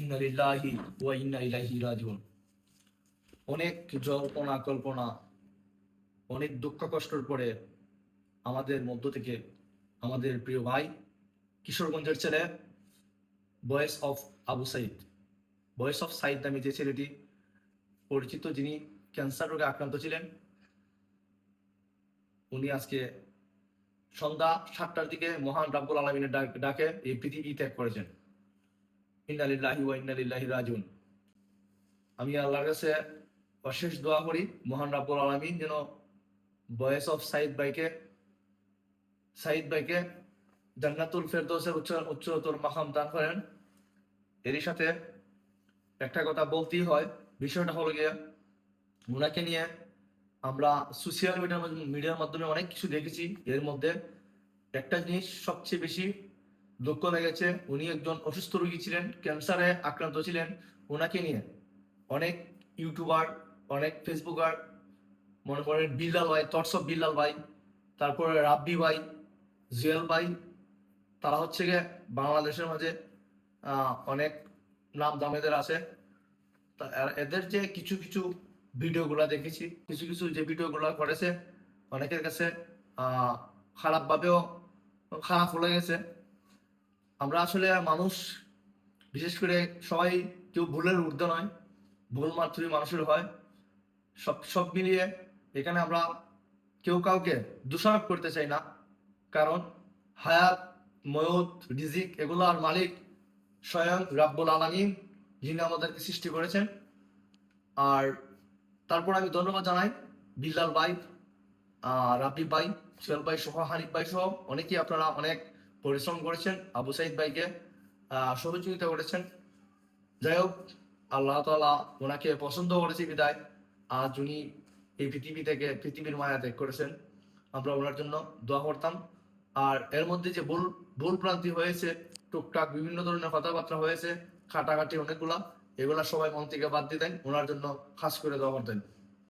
ইন্না লিল্লাহি ওয়া ইন্না ইলাইহি রাজিউন। অনেক জল্পনা কল্পনা, অনেক দুঃখ কষ্টের পরে আমাদের মধ্য থেকে আমাদের প্রিয় ভাই, কিশোরগঞ্জের ছেলে, voice of Abu Sayeed, voice of Sayeed নামে যে ছেলেটি পরিচিত, যিনি ক্যান্সার রোগে আক্রান্ত ছিলেন, উনি আজকে সন্ধ্যা 7টার দিকে মহান রাব্বুল আলামিনের ডাকে এই পৃথিবী ত্যাগ করেছেন। ইন্না লিল্লাহি ওয়া ইন্না ইলাইহি রাজিউন। আমি আল্লাহর কাছে অশেষ দোয়া করি, মহান রাব্বুল আলামিন যেন ভয়েস অফ সাইদ ভাইকে জান্নাতুল ফেরদৌসের উচ্চতর মাকাম দান করেন। এরই সাথে একটা কথা বলতেই হয়, বিষয়টা হলো গিয়ে ওনাকে নিয়ে আমরা সোশ্যাল মিডিয়ার মাধ্যমে অনেক কিছু দেখেছি। এর মধ্যে একটা জিনিস সবচেয়ে বেশি দুঃখ লেগেছে, উনি একজন অসুস্থ রোগী ছিলেন, ক্যান্সারে আক্রান্ত ছিলেন। ওনাকে নিয়ে অনেক ইউটিউবার, অনেক ফেসবুকার, মনে করেন বিল্লাল ভাই, থটস অফ বিল্লাল ভাই, তারপরে রাব্বি ভাই, জুয়েল ভাই, তারা হচ্ছে গিয়ে বাংলাদেশের মাঝে অনেক নাম দামেদের আছে। এদের যে কিছু কিছু ভিডিওগুলো দেখেছি, কিছু কিছু যে ভিডিওগুলো করেছে, অনেকের কাছে খারাপভাবেও খারাপ হয়ে গেছে। আমরা আসলে মানুষ, বিশেষ করে সবাই, কেউ ভুলের ঊর্ধ্বে নয়, ভুল মাত্রই মানুষের হয়। সব মিলিয়ে এখানে আমরা কেউ কাউকে দোষারোপ করতে চাই না, কারণ হায়াত, ময়ত, রিজিক এগুলোর মালিক স্বয়ং রাব্বুল আলামিন, যিনি আমাদেরকে সৃষ্টি করেছেন। আর তারপর আমি ধন্যবাদ জানাই বিল্লাল ভাই, রাব্বি ভাই, সোহেল ভাই সহ, হানিফ ভাই সহ অনেকেই আপনারা অনেক পরিশ্রম করেছেন, আবু সাইদ ভাইকে সহযোগিতা করেছেন। যাই হোক, আল্লাহ তাআলা ওনাকে পছন্দ করেছে বিদায় আজ উনি এই পৃথিবীর মায়া ত্যাগ করেছেন। আমরা ওনার জন্য দোয়া করতাম। আর এর মধ্যে যে ভুল ভ্রান্তি হয়েছে, টুকটাক বিভিন্ন ধরনের কথাবার্তা হয়েছে, খাটাখাটি অনেকগুলা, এগুলা সবাই মন থেকে বাদ দিতেন, ওনার জন্য খাস করে দোয়া করতেন।